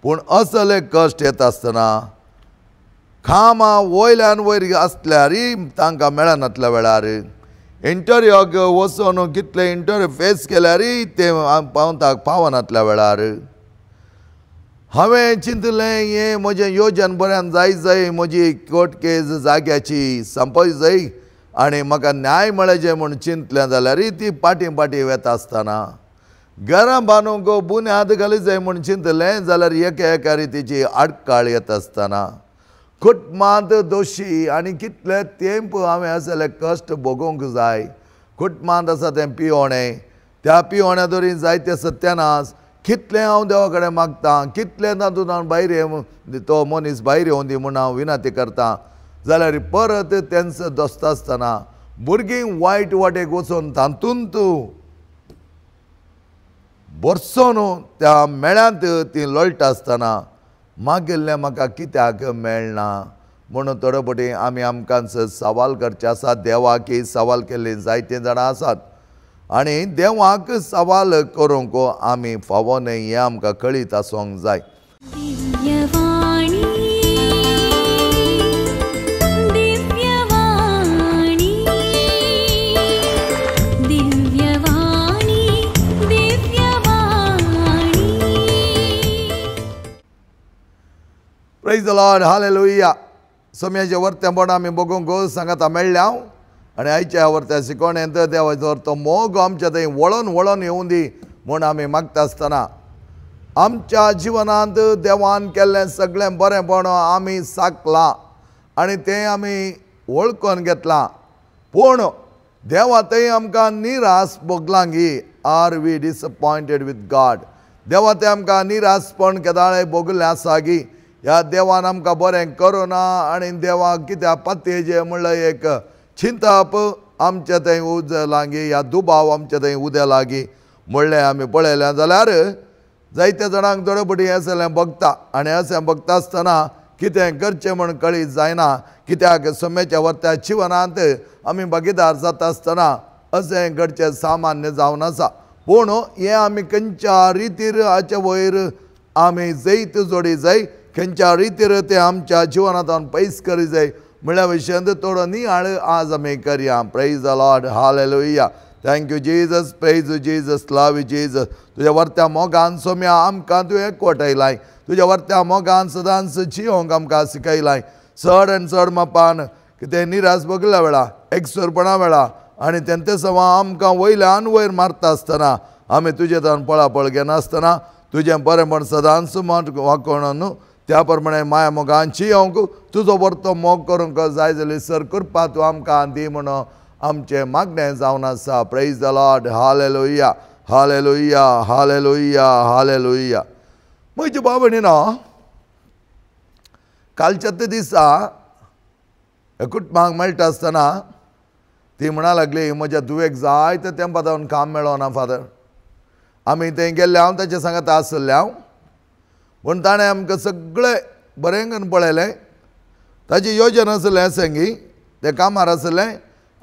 पूण असले कश्ट येता आसतना खामा वयल्यान वयर आसल्यारय तांकां मेळनातल्या वेळार इंटरव्यूक वचून कितले इंटरव्यू फेस केल्यारय ते पावताक पावनातल्या वेळार हांवें चिंतलें हें म्हजें योजन बऱ्यान जाय म्हजी कोर्ट केस जाग्याची संपय जाय आनी म्हाका न्याय मेळचे म्हूण चिंतलें जाल्यारय ती पाटी पाटी वेता आसतना घरां बांदूंक बुन्याद घाली जाय म्हूण चिंतलें जाल्यार एका रितीची आडकाळ येता आसतना कुटुंबांत दोशी आनी कितले तेंप हांवें असले कश्ट भोगूंक जाय कुटुंबांत आसा तें पियोणें त्या पियोण्या दोरी जायते सत्यानास कितलें हांव देवा कडेन मागतां कितलें तातूंत हांव भायर तो मनीस भायर येवं दी म्हूण हांव विनंती करतां जाल्यार परत तेंच दोसता आसतना भुरगीं वायट वाटेक वचून तातूंत बरसोन त्या मेळ्यांत ती लोळटा आसतना मागिल्लें म्हाका कित्याक मेळना म्हणून थोडे फावटी आमी आमकांच सवाल करचे आसात देवाक सवाल केल्ले जायते जाणां आसात आनी देवाक सवाल करूंक आमी फावो न्हय हें आमकां कळीत आसूंक जाय. Praise the Lord hallelujah. सोम्याचे वर्त्या बोण आमी बगूंक सांगाता मेळ्ळ्या आनी आयच्या वर्त्या शिकोवणेंत देवाचो तो मोग आमच्या थंय वळोन वळोन येवं दी म्हूण आमी मागता आसतना आमच्या जिवनांत देवान केल्लें सगळें बरेंपण आमी साकलां आनी तें आमी वळखून घेतलां पूण देवा थंय आमकां निराश भोगलांगी आर वी डिसपॉयंटेड वीथ गॉड. देवा थंय आमकां निराशपण केदाळे भोगलें आसा गी ह्या देवान आमकां बरें करुना आनी देवाक कित्याक पातयेचें म्हणल्यार एक चिंताप आमच्या थंय उज लागीं ह्या दुबाव आमच्या थंय उद्या लागीं म्हणलें आमी पळयलें जाल्यार जायत्या जाणांक थोडे फावटी असलें बगता आनी अशें बगता आसतना कितें करचें म्हूण कळीत जायना कित्याक सोम्याच्या वर्त्या जिवनांत आमी भागीदार जाता आसतना अशें घडचें सामान्य जावन आसा पूण हें आमी खंयच्या रितीर हाचे वयर आमी जैत जोडी जाय खंयच्या रितीर तें आमच्या जिवनांतल्यान पयस करी जाय म्हणल्या विशयांत थोडो नियाळ आज आमी करया. Praise the Lord hallelujah. Thank you Jesus. Praise you Jesus. Love you Jesus. तुज्या वर्त्या मोगान सोम्या आमकां तुवें एकवटायलाय तुज्या वर्त्या मोगान सदांच जियोंक आमकां शिकयलाय चड आनी चड मापान कितें निराश भोगल्या वेळा एकसुरपणा वेळा आनी तेंते सवा आमकां वयल्यान वयर मारता आसतना आमी तुजे तन पळापळ घेनासतना तुजें बरेंपण सदांच वाकोण त्या प्रमाणे माया मोगांची येवंक तुजो वर्तो मोग करूंक जाय जाल्यार सर कृपा तूं आमकां दी म्हणून आमचें मागणें जावन आसा. Praise the Lord hallelujah hallelujah hallelujah hallelujah. म्हज्या भावणीनो कालच्याच दिसा कुटुंबाक मेळटा आसतना ती म्हणा लागली म्हज्या धुवेक जायते तेंपा जावन काम मेळोना फादर आमी थंय गेल्ले हांव ताचे सांगात आसले हांव पूण ताणें आमकां सगळें बरें करून पळयलें ताची योजना आसलें संगी तें कामार आसलें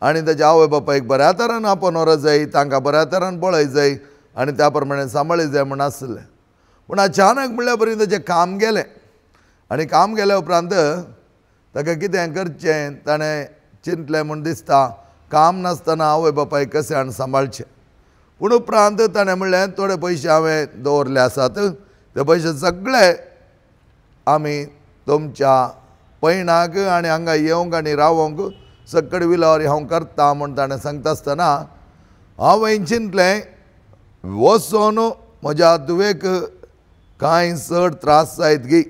आनी ताच्या आवय बापायक बऱ्या तरेन आपोवन जाय तांकां बऱ्या तरेन पळय जाय आनी त्या प्रमाणे सांबाळी जाय म्हूण आसलें पूण अचानक म्हणल्या बरी ताचें काम गेलें आनी काम गेल्या उपरांत ताका कितें करचें ताणें चिंतलें म्हूण दिसता काम नासतना आवय बापायक कशें हाडून सांबाळचें पूण उपरांत ताणें म्हणलें थोडे पयशे हांवें दवरले आसात ते पयशे सगळे आमी तुमच्या पैणाक आनी हांगा येवंक आनी रावंक सकड विलावरी हांव करता म्हूण ताणें सांगता आसतना हांवें चिंतलें वचून म्हज्या धुवेक कांय चड त्रास जायत गी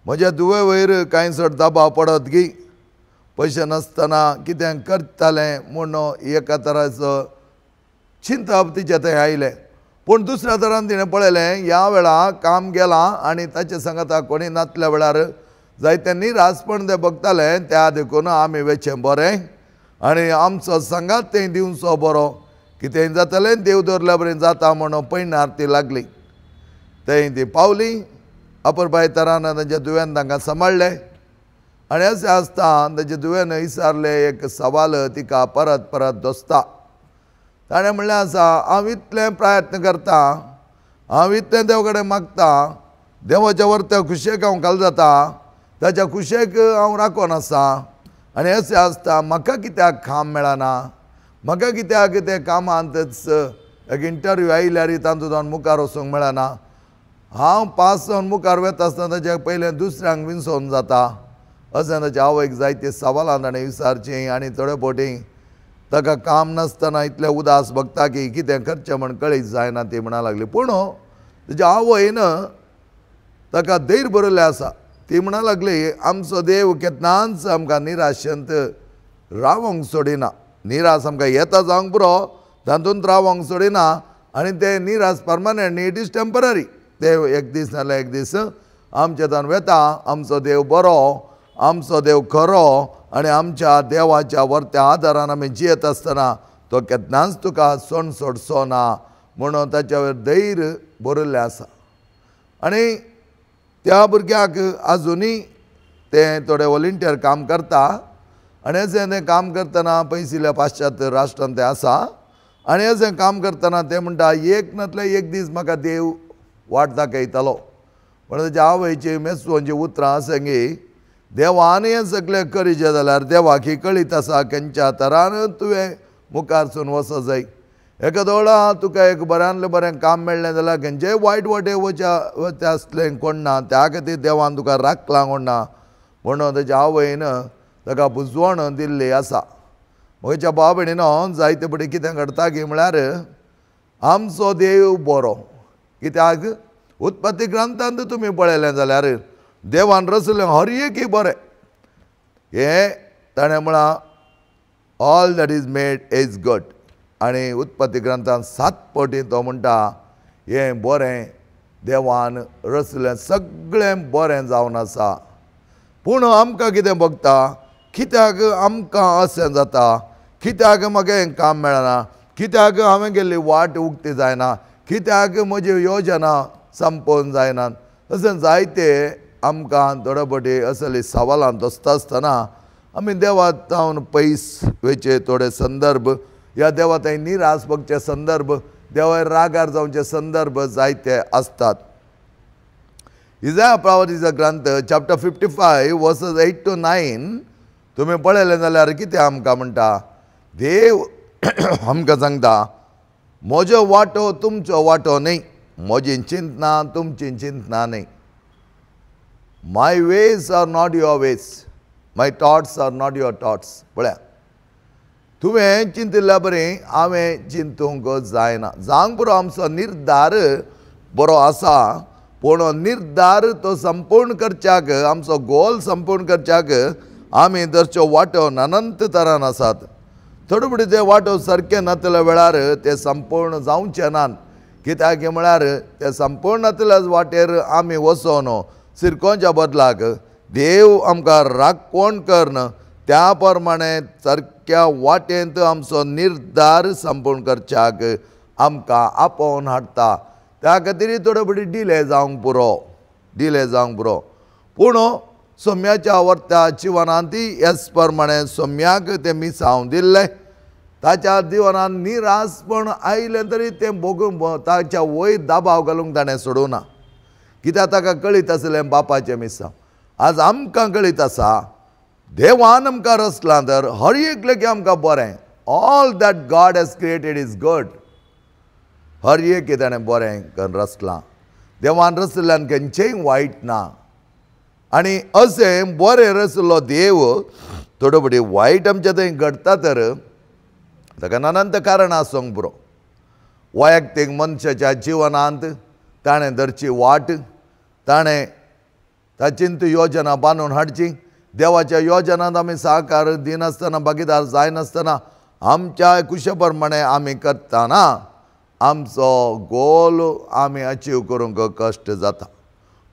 म्हज्या धुवे वयर कांय चड दबाव पडत गी पयशे नासतना कितें करतलें म्हूण एका तराचो चिंतप तिच्या थंय आयलें पूण दुसऱ्या तरान तिणें पळयलें ह्या वेळा काम गेलां आनी ताचे सांगाता कोणी नासल्या वेळार जायते निराशपण ते बगताले त्या देखून आमी वेचें बरें आनी आमचो सांगात तें दिवचो बरो कितें जातलें देव दवरल्या बरें जाता म्हणून पैणार ती लागली थंय ती पावली अपुरबाय तरान ताच्या दुवेन तांकां सांबाळलें आनी अशें आसता ताचे दुवेन विचारलें एक सवाल तिका परत परत दोसता ताणें म्हणलें आसा हांव इतलें प्रयत्न करता हांव इतलें देव कडेन मागता देवाच्या वर्त्या खुशेक हांव घाल जाता ताच्या खुशेक हांव राखोन आसा आनी अशें आसता म्हाका कित्याक काम मेळना म्हाका कित्याक ते कामांतच एक इंटरव्यू आयल्यार तातूंत मुखार वचूंक मेळना हांव पास जावन मुखार वता आसतना ताच्या पयलें दुसऱ्यांक विसरून जाता अशें ताच्या आवयक जायते सवालां ताणें विचारचीं आनी थोडे फावटी ताका काम नासतना इतलें उदास बगता की कितें करचें म्हण कळीत जायना ती म्हणा लागली पूण ताच्या आवयन ताका धैर्य बरयल्लें आसा ती म्हणा लागली आमचो देव केन्नाच आमकां निराशेंत रावोंक सोडिना निराश आमकां येता जावंक पुरो तातूंत रावोंक सोडिना आनी ते निराश परमनंट न्ही इट इज टेम्पररी ते एक दीस नाल्यार एक दीस आमचे तान वेता आमचो देव बरो आमचो देव खरो आनी आमच्या देवाच्या वर्त्या आदारान आमी जियेत आसतना तो केन्नाच तुका सोण सोडचो ना म्हणून ताच्या वयर धैर्य बरयल्लें आसा आनी त्या भुरग्याक आजुनी ते थोडे वॉलंटियर काम करता आनी अशें तें काम करतना पयसिल्ल्या पाश्चात्य राष्ट्रांत ते आसा आनी अशें काम करतना ते म्हणटा एक नातले एक दीस म्हाका देव वाट दाखयतलो पण ताच्या आवयची मेस्तवांची उतरां आसा की देवान हें सगळें करीचें जाल्यार देवाक ही कळीत आसा खंयच्या तरान तुवें मुखारसून वचो जाय एका वेळा तुका एक बऱ्यांतलें बरें काम मेळ्ळें जाल्यार खंयचेय वायट वाटेक वचचें आसलें कोण ना त्या खातीर देवान तुका राखलां कोण ना म्हणून ताच्या आवयन ताका बुजवण दिल्ली आसा म्हज्या भाव भयणीनो जायते फावटी कितें घडटा की म्हळ्यार आमचो देव बरो कित्याक उत्पत्ती ग्रंथांत तुमी पळयलें जाल्यार देवान रचलें हर एक बरें हें ताणें म्हळां all that is made is good आनी उत्पत्ती ग्रंथांत 7 फावटी तो म्हणटा हें बरें देवान रचलें सगळें बरें जावन आसा पूण आमकां कितें भोगता कित्याक आमकां अशें जाता कित्याक म्हाका हें काम मेळना कित्याक हांवें गेल्ली वाट उक्ती जायना कित्याक म्हजी योजना संपोवन जायनात अशें जायते आमकां थोडे फावटी असली सवालांत आसता आसतना आमी देवातावन पयस वयचे थोडे संदर्भ ह्या देवाताय निराश भोगचे संदर्भ देवार रागार जावचे संदर्भ जायते आसतात इजाया प्रवादीचो ग्रंथ चॅप्टर 55 वर्सेस 8 to 9 तुमी पळयलें जाल्यार कितें आमकां म्हणटा देव आमकां सांगता म्हजो वाटो तुमचो वाटो न्ही म्हजी चिंतना तुमची चिंतना न्ही my ways are not your ways my thoughts are not your thoughts पळया तुवें चिंतिल्ल्या बरें हांवें चिंतूंक जायना जावंक पुरो आमचो निर्धार बरो आसा पूण निर्धार तो संपूर्ण करच्याक आमचो गोल संपूर्ण करच्याक आमी धरच्यो वाटो अनंत तरान आसात थोडे फावटी ते वाटो सारके नातल्या वेळार ते संपूर्ण जावचे नात कित्याक म्हळ्यार ते संपूर्ण नातल्या वाटेर आमी वचोन शिरकोवच्या बदलाक देव आमकां राखण करन त्या प्रमाणे सारक्या वाटेंत आमचो निर्धार संपूर्ण करच्याक आमकां आपोवन हाडटा त्या खातीर थोडे फावटी डिले जावंक पुरो पूण सोम्याच्या वर्त्या जिवनांत हेच प्रमाणे सोम्याक तें मिसांव दिल्लें ताच्या जिवनांत निराशपण आयलें तरी तें भोगून ताच्या वयर दाबाव घालूंक ताणें सोडूना कित्याक ताका कळीत आसलें बापाचें मिसांव आज आमकां कळीत आसा देवान आमकां रचलां तर हर एक लेकी आमकां बरें all that God has created is good हर एक ताणें बरें करून रचलां देवान रचल्यान खंयचेंय वायट ना आनी अशें बरें रचलो देव थोडे फावटी वायट आमच्या थंय घडटा तर ताका अनंत कारणां आसूंक पुरो वैयक्तीक मनशाच्या जिवनांत ताणें धरची वाट ताणें ताचींत योजना बांदून हाडची देवाच्या योजनांत आमी सहकार दिनासतना भागीदार जायनासतना आमच्या कुशे प्रमाणे आमी करतना आमचो गोल आमी अचीव करूंक कश्ट जाता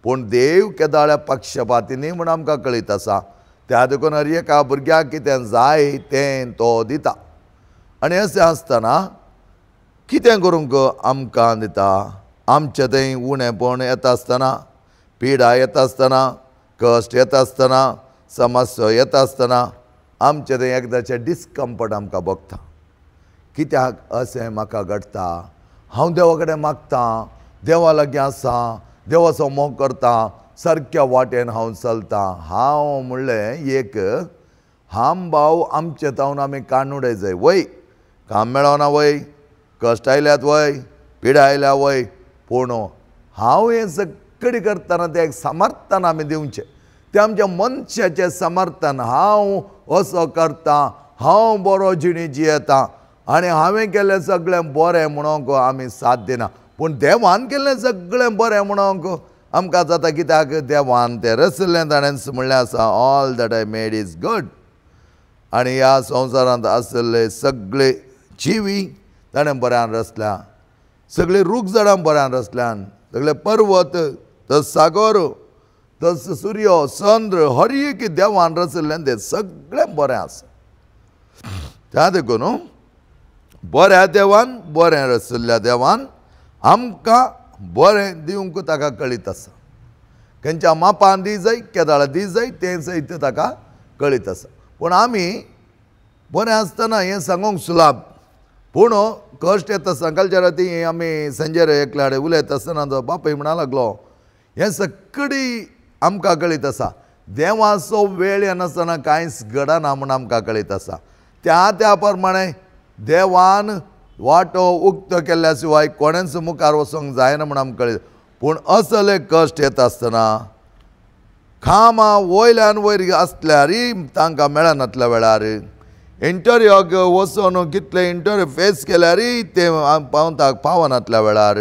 पूण देव केदाळ्या पक्षपाती न्ही म्हूण आमकां कळीत आसा त्या देखून हर एका भुरग्याक कितें जाय तें तो दिता आनी अशें आसतना कितें करूंक आमकां दिता आमचे थंय उणेपण येता आसतना पिडा येता आसतना कश्ट येता आसतना समस्या येता आसतना आमचे थंय एकदांचें डिस्कम्फर्ट आमकां भोगता कित्याक अशें म्हाका घडटा हांव देवा कडेन मागतां देवा लागीं आसा देवाचो मोग करता, सारक्या वाटेन हांव चलतां. हांव म्हणलें एक हाम भाव आमचे तावन आमी काणूडे जाय. वय काम मेळना, वय कश्ट आयल्यात, वय पिडा आयल्या, वय पूण हांव हें सगळें करतना तें एक समर्थन आमी दिवचें. तें आमच्या मनशाचें समर्थन. हांव असो करतां, हांव बरो जिणी जियेतां आनी हांवें केलें सगळें बरें म्हणोंक आमी साथ दिना. पूण देवान केल्लें सगळें बरें म्हणोंक आमकां जाता. कित्याक देवान तें रचलें, ताणें म्हणलें आसा all that I made is good. आनी ह्या संवसारांत आसले सगळे जिवी ताणें बऱ्यान रचल्या. सगळीं रूख झाडां बऱ्यान रचल्यान, सगळे पर्वत, तस सागर, तस सूर्य, चंद्र, हर एक देवान रचलें तें सगळें बरें आसा. त्या देखून बऱ्या देवान, बरें रचल्ल्या देवान आमकां बरें दिवंक ताका कळीत आसा. खंयच्या मापान दी जाय, केदाळ दी जाय, तें सयत ताका कळीत आसा. पूण आमी बरें आसतना हें सांगूंक सुलाभ. पूण कश्ट येता सकाळच्या राती आमी संजेर एकल्या कडेन उलयता आसतना तो बापूय म्हणा लागलो हें सगळी आमकां कळीत आसा. देवाचो वेळ येनासतना कांयच घडना म्हूण आमकां कळीत आसा. त्या प्रमाणे देवान वाटो उक्त केल्ल्या शिवाय कोणेंच मुखार वचोंक जायना म्हूण आमकां कळीत. पूण असले कश्ट येता आसतना खामा वयल्यान वयर आसल्यारय तांकां मेळनातल्या वेळार इंटरव्यूक वचून कितले इंटरव्यू फेस केल्यारय ते पावताक पावनातल्या वेळार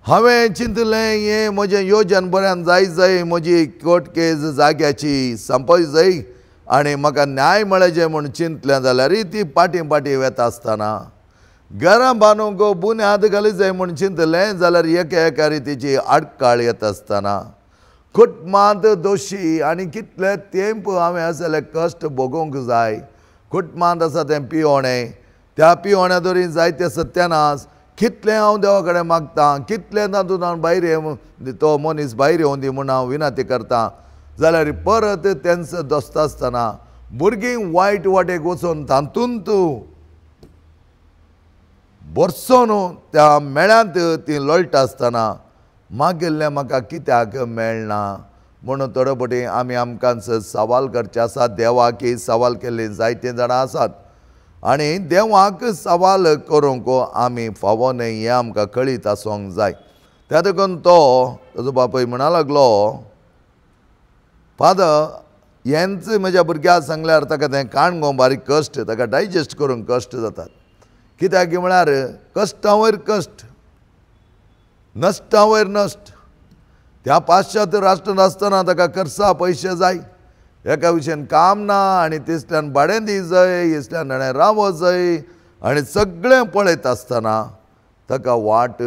हांवें चिंतलें हें म्हजें योजन बऱ्यान जाय, म्हजी कोर्ट केस जाग्याची संपय जाय आनी म्हाका न्याय मेळचे म्हूण चिंतलें जाल्यारय ती पाटी वता आसतना घरां बांदूंक बुन्याद घाली जाय म्हूण चिंतलें जाल्यार एका रितीची आडकाळ येता आसतना कुटुंबांत दोशी आनी कितले तेंप हांवें असले कश्ट भोगूंक जाय. कुटुंबांत आसा तें पियोणें, त्या पियोण्या दोरी जायते सत्यानास. कितलें हांव देवा कडेन मागतां, कितलें तातूंत हांव भायर तो मनीस भायर येवं दी म्हूण हांव विनंती करतां. जाल्यार परत तेंच दोसता आसतना भुरगीं वायट वाटेक वचून तातूंत बरसोन त्या मेळ्यांत ती लोळटा आसतना मागिल्लें म्हाका कित्याक मेळना म्हणून थोडे आमी आमकांच सवाल करचे आसात. देवाक सवाल केल्लीं जायतीं जाणां आसात आनी देवाक सवाल करूंक आमी फावो न्हय हें आमकां कळीत आसोंक जाय. त्या देखून ताजो बापूय म्हणा लागलो फादर हेंच म्हज्या भुरग्याक सांगल्यार ताका तें काणगो बारीक कश्ट ताका डायजेस्ट करूंक कश्ट जातात. कित्याक म्हळ्यार कश्टा वयर कश्ट, नश्टा वयर नश्ट. त्या पाश्चात्य राष्ट्रांत आसतना ताका खर्चा पयशे जाय, एका विशयान काम ना आनी तिसल्यान भाडें दी जाय, इसल्यान ताणें रावो जाय आनी सगळें पळयत आसतना ताका वाट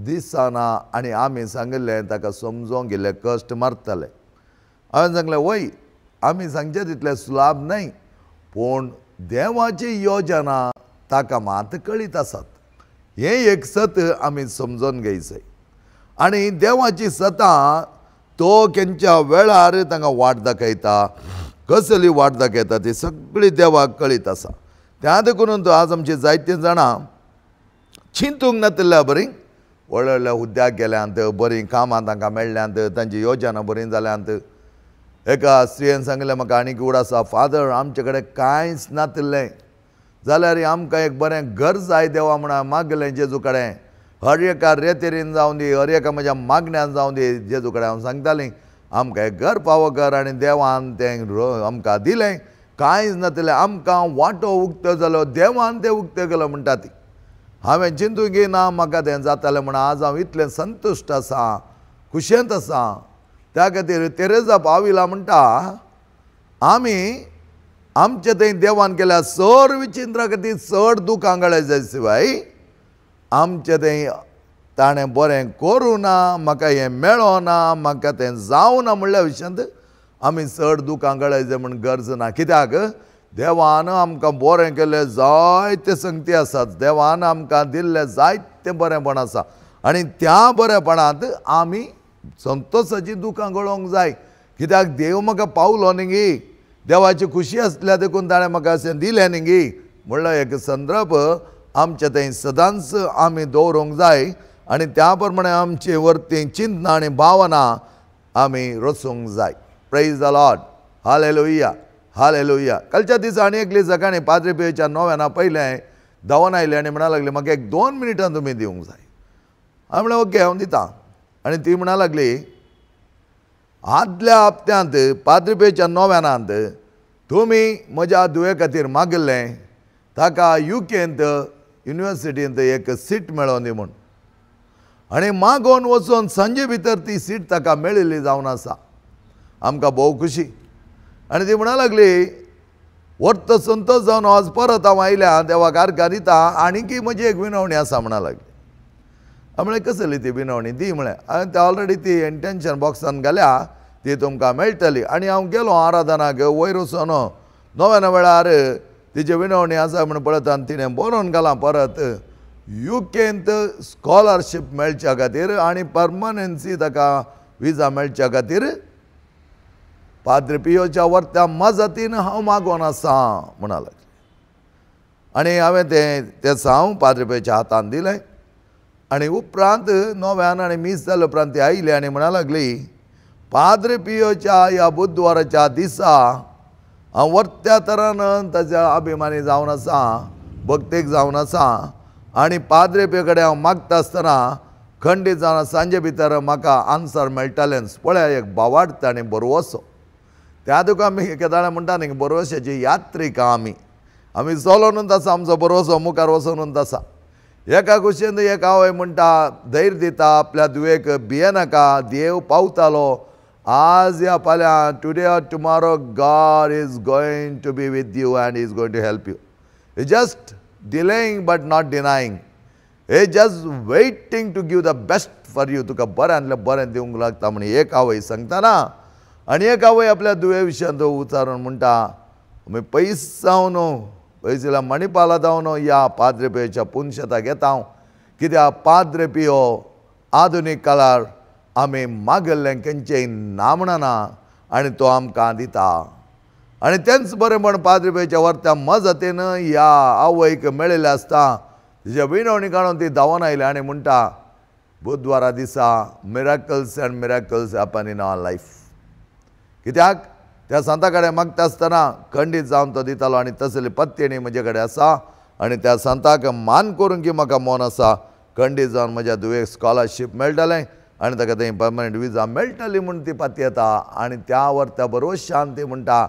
दिसना आनी आमी सांगिल्लें ताका समजोंक गेल्ले कश्ट मारतले. हांवें सांगलें वय आमी सांगचे तितलें सुलाभ न्हय पूण देवाची योजना ताका मात कळीत आसात. हें एक सत आमी समजोन घेवचें आनी देवाची सतां तो खंयच्या वेळार तांकां वाट दाखयता, कसली वाट दाखयता ती सगळी देवाक कळीत आसा. त्या देखून आज आमची जायतीं जाणां चिंतूंक नातिल्ल्या बरीं व्हडल्या व्हडल्या हुद्द्याक गेल्यांत, बरीं कामां तांकां मेळ्ळ्यांत, तांची योजना बरीं जाल्यांत. एका स्त्रियेन सांगलें म्हाका आनीक कूड आसा फादर आमचे कडेन कांयच नातिल्लें जाल्यार आमकां एक बरें घर जाय देवा म्हणून मागलें जेजू कडेन. हर एका रेतेरीन जावं दी, हर एका म्हज्या मागण्यान जावं दी जेजू कडेन हांव सांगतालीं आमकां एक घर फावो कर आनी देवान तें आमकां दिलें. कांयच नातिल्लें आमकां वाटो उक्तो जालो, देवान तें उक्तें केलो म्हणटा ती. हांवें चिंतूंक ना म्हाका तें जातालें म्हणून आज हांव इतलें संतुश्ट आसा, खुशेंत आसा. त्या खातीर तेरेजा पाविला म्हणटा आमी आमचे थंय देवान केल्या चड विचिंत्रा खातीर चड दुखां गळे जाय शिवाय आमचे थंय ताणें बरें करूं ना, म्हाका हें मेळोना, म्हाका तें जावना म्हणल्या विशयांत आमी चड दुखां गळे जाय म्हूण गरज ना. कित्याक देवान आमकां बरें केल्लें जायते संगती आसात, देवान आमकां दिल्लें जायतें बरेंपण आसा आनी त्या बरेंपणांत आमी संतोशाची दुखां गळोवंक जाय. कित्याक देव म्हाका पावलो न्ही गे, देवाची खुशी आसल्या देखून ताणें म्हाका अशें दिलें न्ही गे म्हणल्यार एक संदर्भ आमचे थंय सदांच आमी दवरूंक जाय आनी त्या प्रमाणे आमचे वर्ती चिंतना आनी भावना आमी रचूंक जाय. Praise the Lord. Hallelujah hallelujah. कालच्या दिसा आनी एकली सकाळी पाद्री पियोच्या 9 पयलें धांवन आयलें आनी म्हणा लागली म्हाका एक 2 मिनटां तुमी दिवंक जाय. हांवें म्हणलें ओके हांव दितां. आनी ती म्हणा लागली आदल्या हप्त्यांत पाद्री पियोच्या 9 तुमी म्हज्या दुये खातीर मागिल्लें ताका UKंत युनिवर्सिटींत एक सीट मेळोवन दी म्हूण. आनी मागोवन वचून सांजे भितर ती सीट ताका मेळिल्ली जावन आसा. आमकां भोव खुशी. आनी ती म्हणा लागली वर्त संतोश जावन आज परत हांव आयल्या देवा कारका दिता आनीकी म्हजी एक विनवणी आसा म्हणा लागली. हांवें म्हणलें कसली ती विनवणी दी म्हळें. हांवें ऑलरेडी ती इंटेंशन बॉक्सान घाल्या ती तुमकां मेळटली. आनी हांव गेलो आराधनाक वयर वचून 9 वेळार तिची विनवणी आसा म्हण पळयत आनी तिणें बरोवन घालां परत UKंत स्कॉलरशीप मेळच्या खातीर आनी परमनन्सी ताका विजा मेळच्या खातीर पाद्री पियोच्या वर्त्या मजतीन हांव मागोवन आसा म्हणा लागलें. आनी हांवें तें हांव पाद्री पियोच्या हातान दिलें. आनी उपरांत 9 आनी मिस जाले उपरांत ती आयली आनी म्हणा लागली पाद्री पियोच्या ह्या बुधवाराच्या दिसा हांव वर्त्या तरान ताच्या अभिमानी जावन आसा, भक्तेक जावन आसा. आनी पाद्री पियो कडेन हांव मागता आसतना खंडीत जावन सांजे भितर म्हाका आन्सर मेळटलें. पळय एक भावार्थ आनी बरोवसो. त्या तुका आमी केदाळे म्हणटा न्ही बरोवशाची यात्रिका आमी चलोनूच आसा. आमचो बरोवसो मुखार वचोनूच आसा. एका कुशीन एक आवय म्हणटा धैर्य दिता आपल्या दुयेक भियेनाका देव पावतालो आज या फाल्यां today or tomorrow God is going to be with you and is going to help you. Just delaying but not denying. He just waiting to give the best for you. तुका बऱ्यांतलें बरें दिवंक लागता म्हण एक आवय सांगतना आनी एक आवय आपल्या दुये विशयान उचारून म्हणटा आमी पयस जावन पयसल्या मणिपाला जावन ह्या पाद्री पियोच्या पुनशता घेता हांव. कित्याक पाद्री पियो आधुनीक काळार आमी मागल्लें खंयचेंय नामणना आनी तो आमकां दिता. आनी तेंच बरेंपण पाद्री पियोच्या वर्त्या मजतीन ह्या आवयक मेळिल्लें आसता. तिच्या विनवणी काडून ती धांवन आयली आनी म्हणटा बुधवारा दिसा miracles and miracles happen in our life. कित्याक त्या संता कडेन मागता आसतना खंडीत जावन तो दितालो आनी तसली पत्तेणी म्हजे कडेन आसा. आनी त्या संताक मान करून की म्हाका मोन आसा खंडीत जावन म्हज्या दुयेक स्कॉलरशीप मेळटलें आनी ताका थंय परमनंट विजा मेळटली म्हूण ती पाती येता. आनी त्या वर्त्या बरोवशान ती म्हणटा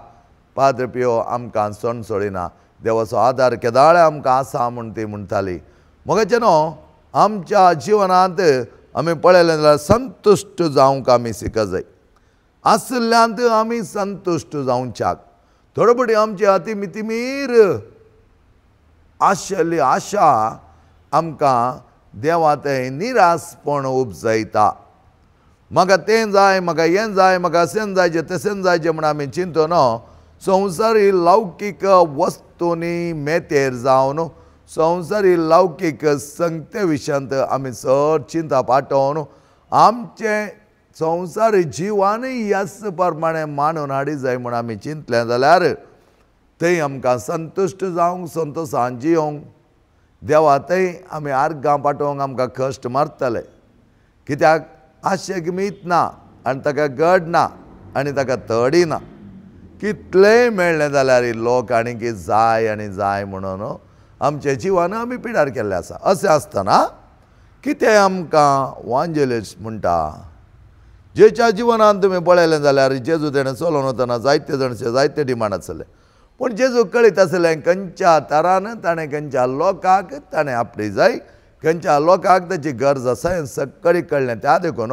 पाद्री पियो आमकां सण सोडिना. देवाचो आदार केदाळे आमकां आसा म्हूण ती म्हणटाली. मोगाचे न्हू आमच्या जिवनांत आमी पळयलें जाल्यार संतुश्ट जावंक आमी शिकत जाय. आसल्ल्यांत आमी संतुश्ट जावच्याक थोडे आमची अतिमितीमीर आशिल्ली आशा आमकां देवा थंय निरासपण उपजयता. म्हाका तें जाय म्हाका हें जाय म्हाका अशें जायचें तशें जायचें म्हण आमी चिंतून संवसारी लौकीक वस्तूंनी मेतेर जावन संवसारी लौकीक संगते विशयांत आमी चड चिंता पाठोवन आमचें संवसारी जिवानूय ह्याच प्रमाणे मांडून हाडी जाय म्हूण आमी चिंतलें जाल्यार थंय आमकां संतुश्ट जावंक संतोशान जियोंक देवा थंय आमी आर्गां पाठोवंक आमकां कश्ट मारतले. कित्याक आशेक मीत ना आनी ताका गड ना आनी ताका तडी ना. कितलेंय मेळ्ळें जाल्यार लोक आनीक जाय आनी जाय म्हणून आमचे जिवन आमी पिड्यार केल्लें आसा. अशें आसतना कितें आमकां वांजेलिस्ट म्हणटा जेच्या जिवनांत तुमी पळयलें जाल्यार जेजू तेणें चलोवन वतना जायते जाणचे जायते डिमांड आसले. पूण जेजू कळीत आसलें खंयच्या तरान ताणें खंयच्या लोकांक ताणें आपली जाय खंयच्या लोकांक ताची गरज आसा हें सगळें कळ्ळें. त्या देखून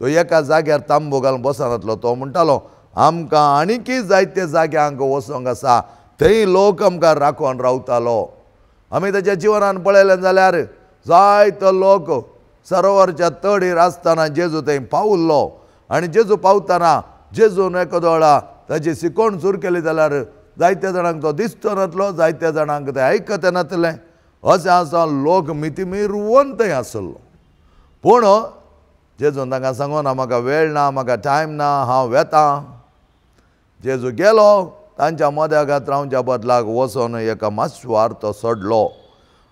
तो एका जाग्यार तांबू घालून बसनासलो. तो म्हणटालो आमकां आनीकय जायते जाग्यांक वचोंक आसा थंय लोक आमकां राखून रावतालो. आमी ताच्या जिवनांत पळयलें जाल्यार जायतो लोक सरोवरच्या तडीर आसतना जेजू थंय पावुल्लो आनी जेजू पावतना जेजून एकादो वेळा ताची शिकोण सुरू केली जाल्यार जायत्या जाणांक तो दिसतो नासलो जायत्या जाणांक तें आयकत नासलें. अशें आसा लोक मितीमिरवून थंय आसलो. पूण जेजून तांकां सांगून म्हाका वेळ ना म्हाका टायम ना हांव वेतां. जेजू गेलो तांच्या मद्यागात रावच्या बदलाक वचोन एका मातशेवार तो सोडलो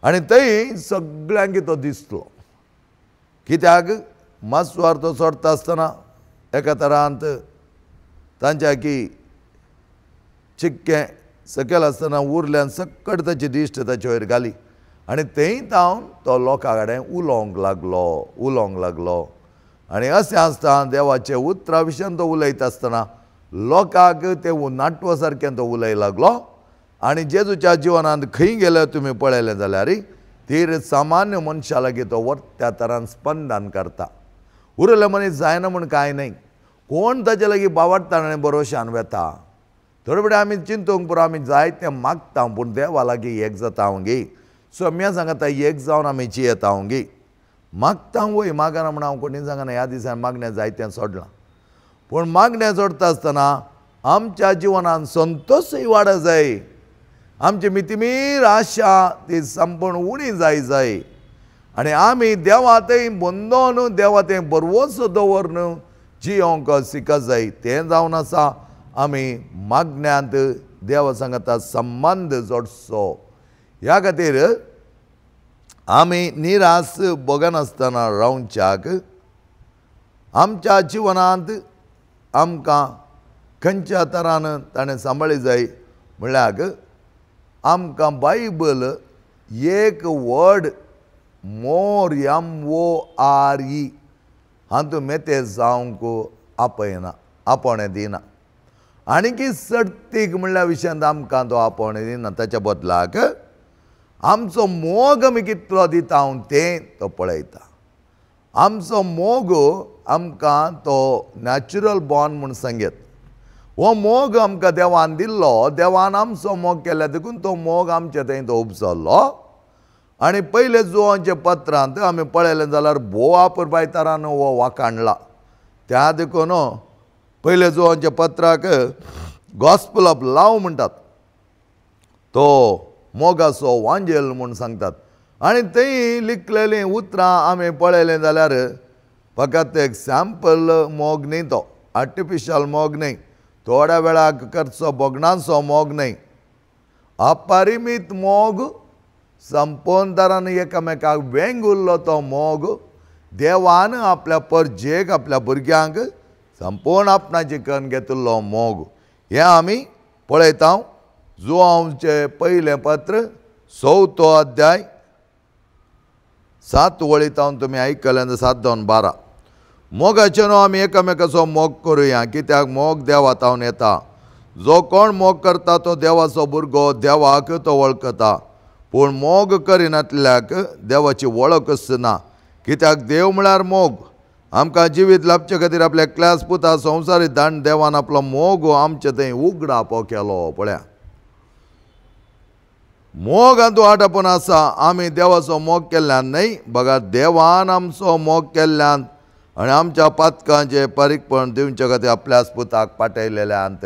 आनी थंय सगळ्यांक तो दिसलो कित्याक मातसो तो सोडटा आसतना एका तरांत तांच्या की चिक्कें सकयल आसतना उरल्यान सक्कट ताची दिश्ट ताचे वयर घाली आनी थंय जावन तो लोकां कडेन उलोवंक लागलो आनी अशें आसता देवाचे उतरा विशयान तो उलयता आसतना लोकांक ते नाटवा सारकें तो उलय लागलो आनी जेजूच्या जिवनांत खंय गेले तुमी पळयलें जाल्यार तीर सामान्य मनशा लागीं तो त्या तरान स्पंदन करता उरले मनीस जायना म्हूण कांय न्हय कोण ताचे लागीं बावडटा आनी भरोशान वेता थोडे फुडें आमी चिंतूंक पुरो आमी जायतें मागता पूण देवा लागीं एक जाता गे सोम्या सांगता एक जावन आमी येता गे मागता वय मागना म्हण हांव कोणी सांगना ह्या दिसान मागणें जायतें सोडलां पूण मागणें सोडटा आसतना आमच्या जिवनांत संतोशय वाडा जाय आमची मितीमीर आशा ती संपूर्ण उणी जाय आनी आमी देवा थंय बंदोन देवा थंय बरवोसो दवरून जियोंक शिकत जाय तें जावन आसा आमी मागण्यांत देवा सांगता संबंद जोडचो ह्या खातीर आमी निराश बगनासतना रावच्याक आमच्या जिवनांत आमकां खंयच्या तरान ताणें सांबाळी जाय म्हणल्यार आमकां बायबल एक वर्ड मोर MORE हातूंत मेते जावंक आपणें दिना आनीक सर्तीक म्हणल्या विशयान आमकां तो आपणें दिना ताच्या बदलाक आमचो मोग आमी कितलो दिता हांव तें तो पळयता आमचो मोग आमकां तो नॅचरल बॉर्न म्हूण सांगत हो मोग आमकां देवान दिल्लो देवान आमचो मोग केल्या देखून तो मोग आमचे थंय तो उपजल्लो आनी पयले जुवांचे पत्रांत आमी पळयलें जाल्यार भोव वापरबायतारान हो वाखाणला त्या देखून पयले जुवांच्या पत्राक गॉस्पल ऑफ लव म्हणटात तो मोगाचो वांजेल म्हूण सांगतात आनी थंय लिखलेलीं उतरां आमी पळयलें जाल्यार फकत एक सॅम्पल मोग न्ही तो आर्टिफिशल मोग न्ही थोड्या वेळाक करचो बोगणाचो मोग न्ही अपरिमीत मोग संपूर्ण तरान एकामेकाक वेंग उरलो तो मोग देवान आपल्या परजेक आपल्या भुरग्यांक संपूर्ण आपणाची करून घेतिल्लो मोग हें आमी पळयता जुवांचे पयलें पत्र 6 अध्याय 7 वळींतावन तुमी आयकलें 7-12 मोगाचे न्हू आमी एकामेकाचो मोग करुया कित्याक मोग देवातावन येता जो कोण मोग करता तो देवाचो भुरगो देवाक तो वळखता पूण मोग करिनातल्याक देवाची वळखच ना कित्याक देव म्हळ्यार मोग आमकां जिवीत लाभचे खातीर आपल्या एकल्याच पुता संवसारीत धाडून देवान आपलो मोग आमचे थंय उगडापो केलो पळया मोग हातूंत आटापून आसा आमी देवाचो मोग केल्ल्यान न्हय बघा देवान आमचो मोग केल्ल्यान आनी आमच्या पातकांचे परीकपण दिवचे खातीर आपल्याच पुताक पाठयलेल्यांत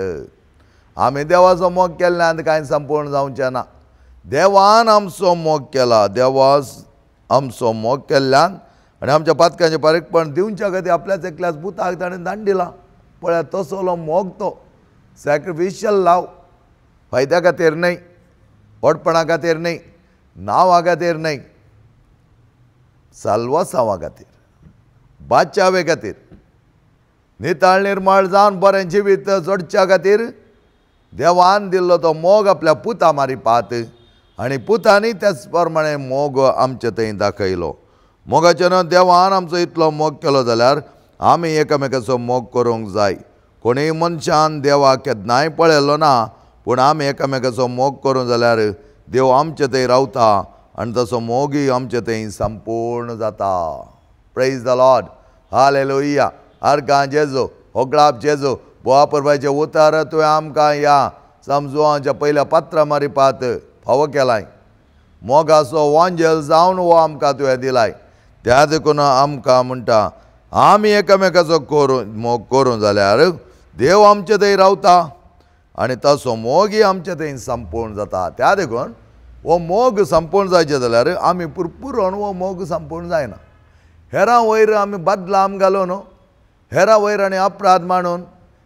आमी देवाचो मोग केल्ल्यान कांय संपूर्ण जावचें ना देवान आमचो मोग केला देवास आमचो मोग केल्ल्यान आनी आमच्या पातकांचे परीकपण दिवच्या खातीर आपल्याच एकल्याच पुताक ताणें दान दिला पळय तसलो मोग तो सॅक्रिफिशियल लाव फायद्या खातीर न्हय ओडपणा खातीर न्हय नांवा खातीर न्हय साल्वासांवा खातीर बादचावे खातीर निताळ निर्मळ जावन बरें जिवीत जडच्या खातीर देवान दिल्लो तो मोग आपल्या पुता मारिपात आनी पुतांनी त्याच प्रमाणे मोग आमचे थंय दाखयलो मोगाचे न्हू देवान आमचो इतलो मोग केलो जाल्यार आमी एकामेकाचो मोग करूंक जाय कोणूय मनशान देवाक केन्नाय पळयल्लो ना पूण आमी एकामेकाचो मोग करूं जाल्यार देव आमचे थंय रावता आनी तसो मोगूय आमचे थंय संपूर्ण जाता प्रेज द लॉर्ड हालेलुया आर्गां जेजू होगळाप जेजू बोवा परबाचे उतार तुवें आमकां ह्या समजुवांच्या पयल्या पत्रां मारिपात फावो केलाय मोगाचो वांजेल जावन हो आमकां तुवें दिलाय त्या देखून आमकां म्हणटा आमी एकामेकाचो मोग करूं जाल्यार देव आमचे थंय रावता आनी तसो मोगूय आमचे थंय संपूर्ण जाता त्या देखून हो मोग संपूर्ण जायचे जाल्यार आमी पुरपुरोन हो मोग संपूर्ण जायना हेरां वयर आमी बदलाम घालून हेरां वयर आनी अपराध मांडून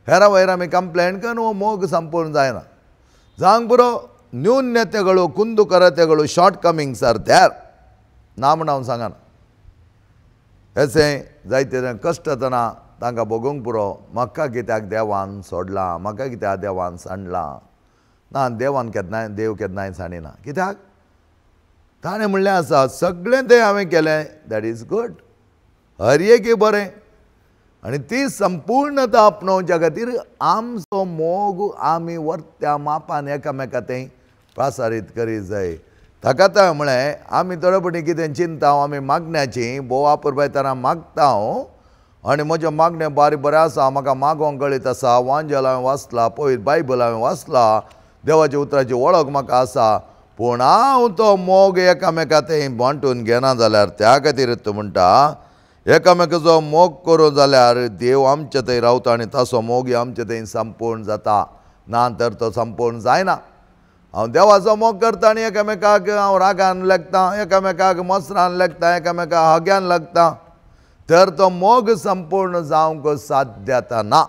हेरां वयर आमी कंप्लेंट करून हो मोग संपूर्ण जायना जावंक पुरो न्यून्यतेಗಳು ಕುಂದುಕೊರತೆಗಳು ಶಾರ್ಟ್ ಕಮಿಂಗ್ಸ್ ಆರ್ ದೇರ್ ना म्हूण हांव सांगना अशें जायते कश्ट तना तांकां भोगूंक पुरो म्हाका कित्याक देवान सोडलां, म्हाका कित्याक देवान सांडलां. ना, देवान केन्नाय देव केन्नाय सांडिना. कित्याक ताणें म्हणलें आसा सगळें तें हांवें केलें, दॅट इज गूड, हर एक बरें. आनी ती संपूर्णता आपणावच्या खातीर आमचो मोग आमी वर्त्या मापान एकामेका तें प्रसारीत करीत जाय. ताका तर म्हळें आमी थोडे फावटी कितें चिंता आमी मागण्याची भोव वापरताना मागता हांव आनी म्हजें मागणें बरें आसा, म्हाका मागोवंक कळीत आसा, वांजेल हांवें वाचला, पळयत बायबल हांवें वाचला, देवाच्या उतराची वळख म्हाका आसा, पूण हांव तो मोग एकामेका तें वांटून घेना जाल्यार त्या खातीर तूं म्हणटा एकामेकाचो मोग करूं जाल्यार देव आमचे थंय रावता आनी तसो मोग आमचे थंय संपूर्ण जाता. ना तर तो संपूर्ण जायना. हांव देवाचो मोग करता आनी एकामेकाक हांव रागान लागता, एकामेकाक मसरान लागता, एकामेकाक हग्यान लागता, तर तो मोग संपूर्ण जावंक साध्यता ना.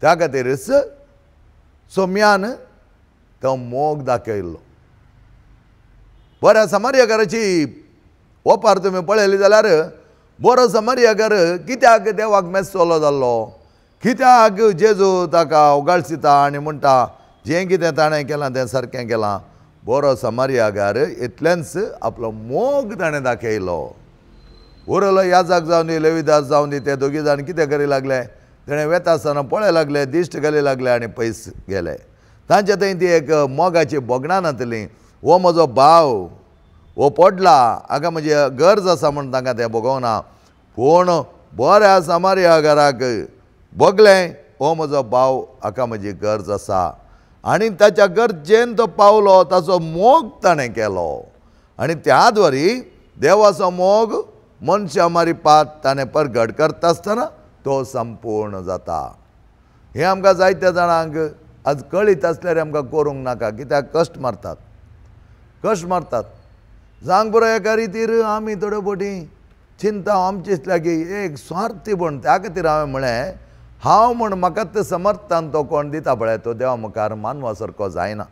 त्या खातीरच सोम्यान तो मोग दाखयल्लो. बऱ्या समार्यकाराची ओपार तुमी पळयली जाल्यार बरो समार्यकार कित्याक देवाक मेस्तलो जाल्लो, कित्याक जेजू ताका ओगाळसिता आनी म्हणटा जें कितें ताणें केलां तें सारकें केलां. बरो समार्यकार इतलेंच आपलो मोग ताणें दाखयलो. उरलो याजक जावन दी, लेवीदास जावन दी, ते दोगी जाण कितें करी लागले, तेणें वेता आसतना पळय लागले, दिश्ट घाली लागले आनी पयस गेले. तांचे थंय ती एक मोगाची बोगणां नातली. हो म्हजो भाव, हो पडला, हाका म्हजी गरज आसा म्हूण तांकां तें भोगोवना. पूण बऱ्या समार्यकाराक बगलें, हो म्हजो भाव, हाका म्हजी गरज आसा. आनी ताच्या गरजेन तो पावलो, ताचो मोग ताणें केलो. आनी त्या द्वारी देवाचो मोग मनशा मारिपात ताणें परगट करता आसतना तो संपूर्ण जाता. हें आमकां जायत्या जाणांक आज कळीत आसल्यार आमकां करूंक नाका, कित्याक कश्ट मारतात, कश्ट मारतात. सांग बरो एका रितीर आमी थोड्यो फावटी चिंता आमची दिसल्या की एक स्वार्थीपण. त्या खातीर हांवें म्हळें हांव म्हूण म्हाकाच समर्थान तो कोण दिता पळय तो देवा मुखार मानवा सारको जायना.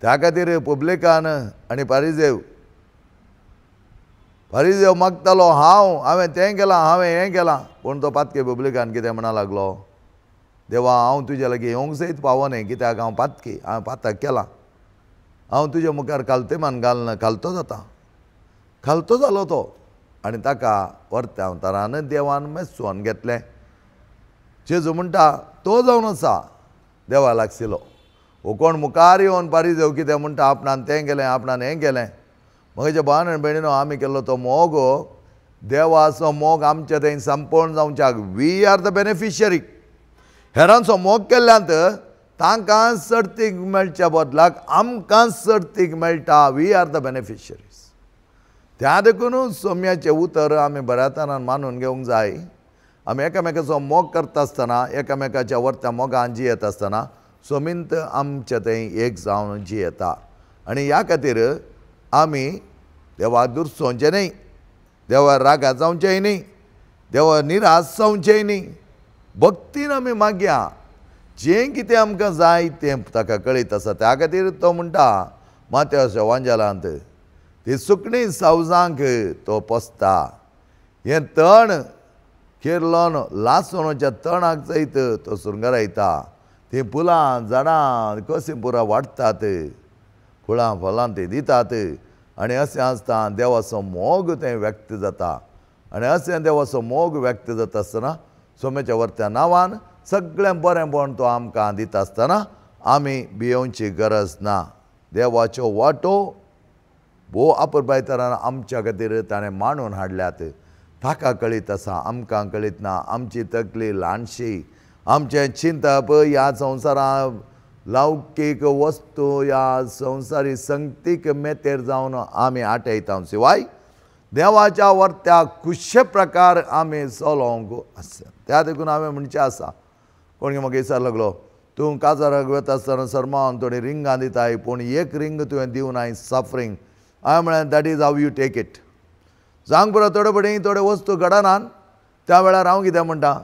त्या खातीर पब्लिकान आनी फारिजेव मागतालो हांवें तें केलां, हांवें हें केलां, पूण तो पातकी पब्लिकान कितें म्हणा लागलो, देवा हांव तुजे लागीं येवंक सयत पावोनय, कित्याक हांव पातकी, हांवें पातक केलां, हांव तुजे मुखार खालतेमान घालना, खालतो जाता. खालतो जालो तो आनी ताका परत्या अवतारान देवान मेस्सोवन घेतलें. जेजू म्हणटा तो जावन आसा देवा लागशिलो. हो कोण मुखार येवन फारिजेव कितें म्हणटा आपणान तें केलें, आपणान हें केलें. म्हज्या भावान आनी भयणीनो, आमी केल्लो तो मोग, देवाचो मोग आमचे थंय संपूर्ण जावच्याक वी आर द बेनिफिशियरी. हेरांचो मोग केल्ल्यांत तांकां सर्तीक मेळच्या बदलाक आमकां सर्तीक मेळटा. We are the beneficiaries. त्या देखून सोम्याचें उतर आमी बऱ्या तरान मानून घेवंक जाय. आमी एकामेकाचो मोग करता आसतना, एकामेकाच्या वर्त्या मोगान जियेत आसतना सोमींत आमचे थंय एक जावन जियेता. आनी ह्या खातीर आमी देवा दुरसोवचें न्ही, देवा रागा जावचेंय न्ही, देवा निराश जावचेंय न्ही. भक्तीन आमी मागया, जें कितें आमकां जाय तें ताका कळीत आसा. त्या खातीर तो म्हणटा माथेवाच्या वांजेलांत, ती सुकणीं सावजांक तो पोसता. हें तण किर्लोन लासोणच्या तणाक सयत तो सुरंगरायता. तीं फुलां झाडां कशीं पुरां वाडटात, फुलां फलां तीं दितात. आनी अशें आसता देवाचो मोग थंय व्यक्त जाता. आनी अशें देवाचो मोग व्यक्त जाता आसतना सोम्याच्या वर्त्या नांवान सगळें बरेंपण तो आमकां दिता आसतना आमी भियोवची गरज ना. देवाच्यो वाटो भोव आपुरबायेतरान आमच्या खातीर ताणें मांडून हाडल्यात. ताका कळीत आसा, आमकां कळीत ना. आमची तकली ल्हानशी, आमचें चिंतप ह्या संवसारांत लौकीक वस्तू ह्या संवसारी संगतीक मेतेर जावन आमी आटयता. शिवाय देवाच्या वर्त्या खुशे प्रकार आमी चलोवंक आसा. त्या देखून हांवें म्हणचें आसा, कोण म्हाका विचार लागलो, तूं काजाराक वता आसतना सरमावन थोडीं रिंगां दिताय, पूण एक रिंग तुवें दिवनाय सफरींग. हांवें म्हळें that is how you take it. सांग बरो थोडे फावटी थोडे वस्तू घडनात, त्या वेळार हांव कितें म्हणटा,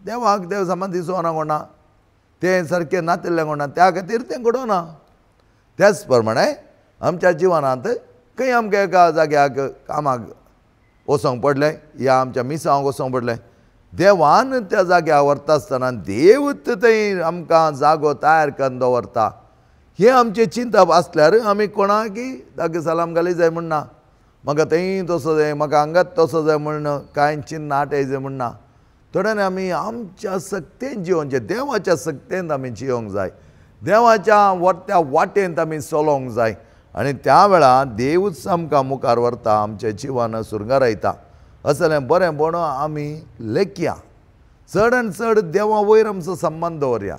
देवाक देव समान दिसोना कोणा, तें सारकें नातिल्लें कोणा, त्या खातीर तें घडोना. त्याच प्रमाणें आमच्या जिवनांत खंय आमकां एका जाग्याक कामाक वचोंक पडलें या आमच्या मिसांक वचोंक पडलें. देवान त्या जाग्यार व्हरता आसतना देवूच थंय आमकां जागो तयार करून दवरता. हे आमची चिंता आसल्यार आमी कोणाकय ताका सलाम घाली जाय म्हणना, म्हाका थंय तसो जाय, म्हाका हांगाच तसो जाय म्हण कांय चिन्न आटाय जाय म्हणना. थोड्यांनी आमी आमच्या सक्तेन जिवोवचें, देवाच्या सक्तेन आमी जियोंक जाय, देवाच्या व्हरत्या वाटेंत आमी चलोंक जाय. आनी त्या वेळार देवूच आमकां मुखार व्हरता, आमचें जिवन सुरंगारायता. असलें बरें म्हणून आमी लेखया, चड आनी चड देवा वयर आमचो संबंद दवरया.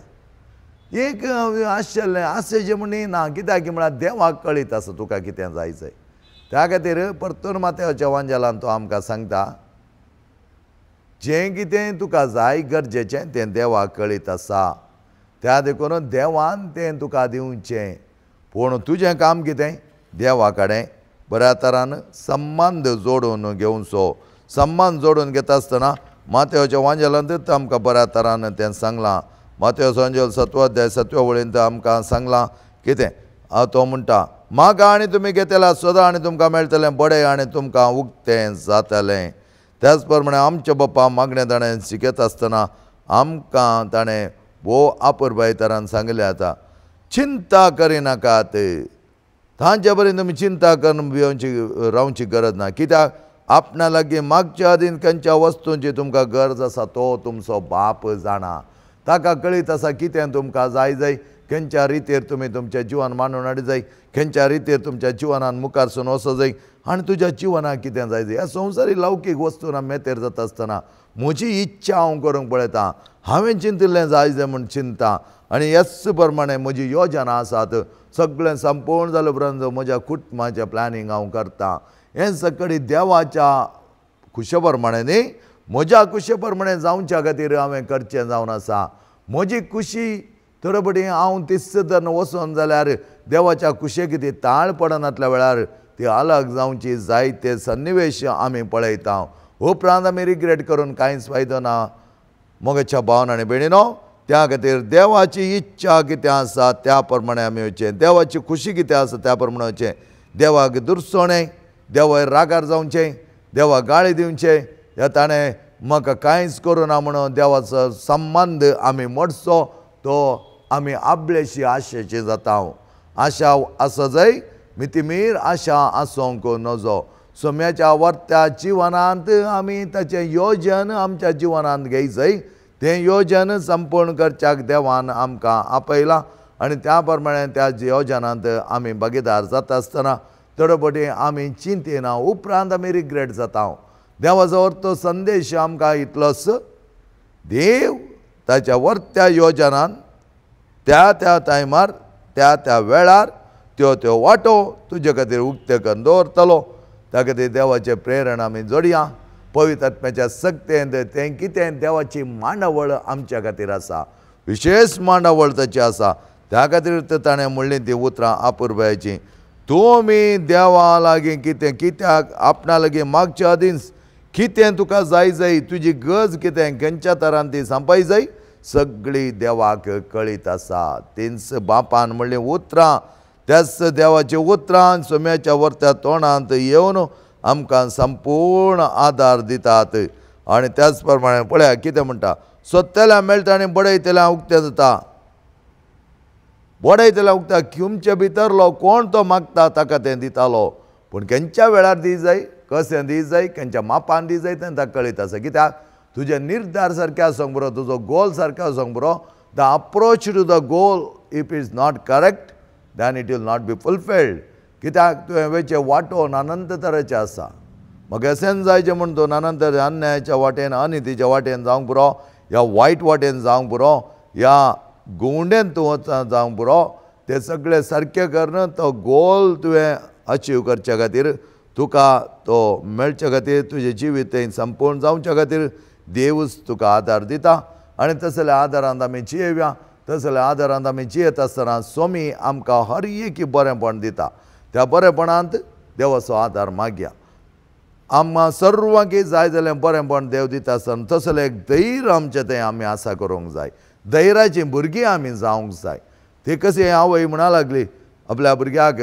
एक आशिल्लें आसेचें म्हणून ना, कित्याक म्हळ्यार देवाक कळीत आसा तुका कितें जाय जाय. त्या खातीर परतून मातेवाच्या वांजेलान तो आमकां सांगता, जें कितें तुका जाय गरजेचें तें देवाक कळीत आसा, त्या देखून देवान तें तुका दिवचें. पूण तुजें काम कितें? देवा कडेन बऱ्या तरान संबंद जोडून घेवचो. संबंद जोडून घेता आसतना मातेवाच्या वांजेलांत आमकां बऱ्या तरान तें सांगलां. मातेवाचो वांजेल 7 अध्याय 7 वळेंत आमकां सांगलां कितें? तो म्हणटा, मागा आनी तुमी घेतल्या, सोदा आनी तुमकां मेळटलें, बडें आनी तुमकां उक्तें जातलें. त्याच प्रमाणे आमच्या बाप्पा मागणें ताणें शिकयता आसतना आमकां ताणें भोव आपुरबाये तरान सांगलें आतां, चिंता करिनाकात. तांचे बरें तुमी चिंता करून भिवची रावची गरज ना, कित्याक आपणा लागीं मागच्या आदीन खंयच्या वस्तूंची तुमकां गरज आसा तो तुमचो बाप जाणा. ताका कळीत आसा कितें तुमकां जाय जाय, खंयच्या रितीर तुमी तुमचें जिवन मांडून हाडूं जाय, खंयच्या रितीर तुमच्या जिवनान मुखारसून वचूं जाय आनी तुज्या जिवनाक कितें जाय जाय. ह्या संवसारी लौकीक वस्तून मेतेर जाता आसतना म्हजी इच्छा हांव करूंक पळयतां, हांवें चिंतिल्लें जाय जाय म्हूण चिंता आनी ह्याच प्रमाणे म्हजी योजना आसात, सगळें संपूर्ण जाले उपरांत म्हज्या कुटुंबाचें प्लॅनिंग हांव करतां. हें सगळें देवाच्या खुशे प्रमाणे न्ही, म्हज्या खुशे प्रमाणे जावच्या खातीर हांवें करचें जावन आसा. म्हजी खुशी तरबडी हांव तिस्स धरून वचोन जाल्यार देवाच्या कुशेक ती ताळ पडनातल्या वेळार ती अलग जावची जायते सन्निवेश आमी पळयता. उपरांत आमी रिग्रेट करून कांयच फायदो ना. मोगाच्या भावन आनी भयणीनो, त्या खातीर देवाची इच्छा कितें आसा त्या प्रमाणे आमी वचचें, देवाची खुशी कितें आसा त्या प्रमाणे वचचें. देवाक दुरसोणें, देवा रागार जावचें, देवाक गाळी दिवचें, ह्या ताणें म्हाका कांयच करूं ना म्हणून देवाचो संबंद आमी मोडचो, तो आमी आपलेशी आशेची जाता. आशा आसा जाय, मितीमीर आशा आसोंक नजो. सोम्याच्या वर्त्या जिवनांत आमी ताचें योजन आमच्या जिवनांत घेवंक जाय. तें योजन संपूर्ण करच्याक देवान आमकां आपयलां आनी त्या प्रमाणे त्या योजनांत आमी भागीदार जाता आसतना थोडे आमी चिंतेना, उपरांत आमी रिग्रेट जाता. देवाचो तो संदेश आमकां इतलोच, देव ताच्या वर्त्या योजनान त्या त्या टायमार त्या त्या वेळार त्यो त्यो वाटो तुजे खातीर उक्ते करून दवरतलो. त्या खातीर देवाचे प्रेरण आमी जोडया. पवित्र आत्म्याच्या सक्तेंत तें कितें देवाची मांडावळ आमच्या खातीर आसा, विशेष मांडावळ ताची आसा. त्या खातीर ताणें म्हणलीं ती उतरां आपुरबायाची, तुमी देवा लागीं कितें, कित्याक आपणा लागीं मागच्या आदीं कितें तुका जाय जाय, तुजी गरज कितें, खंयच्या तरान ती सांपाय जाय, सगळी देवाक कळीत आसा. तेंच बापान म्हणलीं उतरां, त्याच देवाची उतरां सोम्याच्या वर्त्या तोंडांत येवन आमकां संपूर्ण आदार दितात. आनी त्याच प्रमाणे पळया कितें म्हणटा, सोदतल्या मेळटा आनी बडयतल्या उक्तें जाता. बडयतल्या उक्ता, तुमचे भितरलो कोण तो मागता ताका तें दितालो. पूण खंयच्या वेळार दी जाय, कशें दी जाय, खंयच्या मापान दी जाय तें ताका कळीत आसा. कित्याक तुजे निर्धार सारके आसूंक बरो, तुजो गोल सारको आसूंक बरो. The approach to the goal if is not correct then it will not be fulfilled. कित्याक तुवें वेचे वांटो अनंत तरेचे आसा. मोगेसेन जायचें म्हूण तूं अनंत अन्यायाच्या वाटेन अनितीच्या वाटेन जावंक पुरो, ह्या वायट वाटेन जावंक पुरो, ह्या गुंडेन तूं जावंक पुरो, ते सगळे सारके करून तो गोल तुवें अचीव करचे खातीर, तुका तो मेळचे खातीर, तुजें जिवीत संपूर्ण जावच्या खातीर देवूच तुका आदार दिता. आनी तसल्या आदारांत आमी जियेवया. तसल्या आदारांत आमी जियेत आसतना सोमी आमकां हर एक बरेंपण दिता. त्या बरेपणांत देवाचो आदार मागया. आमकां सर्वांक जाय जाल्यार बरेंपण देव दिता आसतना तसलें एक धैर्य आमचें तें आमी आसा करूंक जाय. धैर्याचीं भुरगीं आमी जावंक जाय. ती कशी आवय म्हणा लागली आपल्या भुरग्याक,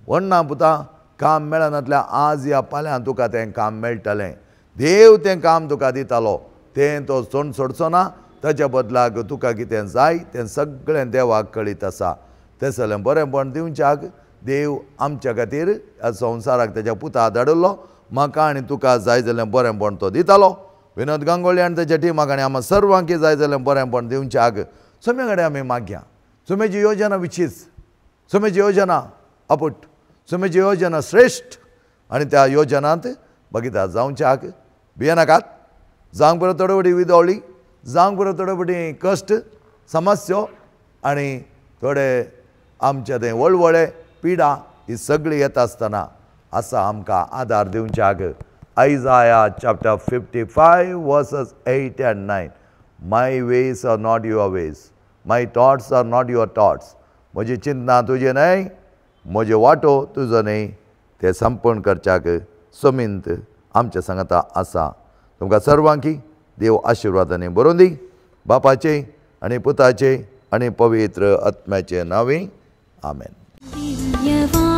व्हडना पुता काम मेळनातल्या आज या फाल्यां तुका तें काम मेळटलें. देव तें काम तुका दितालो, तें तो सोड सोडचो ना. ताच्या बदलाक तुका कितें जाय तें सगळें देवाक कळीत आसा. तें सगळें बरेंपण दिवच्याक देव आमच्या खातीर ह्या संवसाराक तेज्या पुता धाडिल्लो. म्हाका आनी तुका जाय जाल्यार बरेंपण तो दितालो. विनोद गांगुली आनी तेच्या टिमाक आनी आमी सर्वांक जाय जाल्यार बरेंपण दिवच्याक सोम्या कडेन आमी मागया. सोम्याची योजना विचीज, सोम्याची योजना अपूट, सोम्याची योजना श्रेश्ठ आनी त्या योजनांत बगिता जावच्याक भियेनाकात. जावंक बरो थोडे फावटी विदोवळी, जावंक बरो थोडे फावटी कश्ट, समस्यो आनी थोडे आमचे थंय वळवळे पिडा ही सगळी येता आसतना आसा आमकां आदार दिवच्याक. Isaiah chapter 55 verses 8 and 9. My ways are not your ways. My thoughts are not your thoughts. म्हजी चिंतना तुजे न्हय, म्हजे वाटो तुजो न्हय. ते संपूर्ण करच्याक समिंत आमच्या सांगाता आसा. तुमकां सर्वांकी देव आशिर्वादांनी बरोवन दी. बापाचे आनी पुताचे आनी पवित्र आत्म्याचे नांवे. आमेन.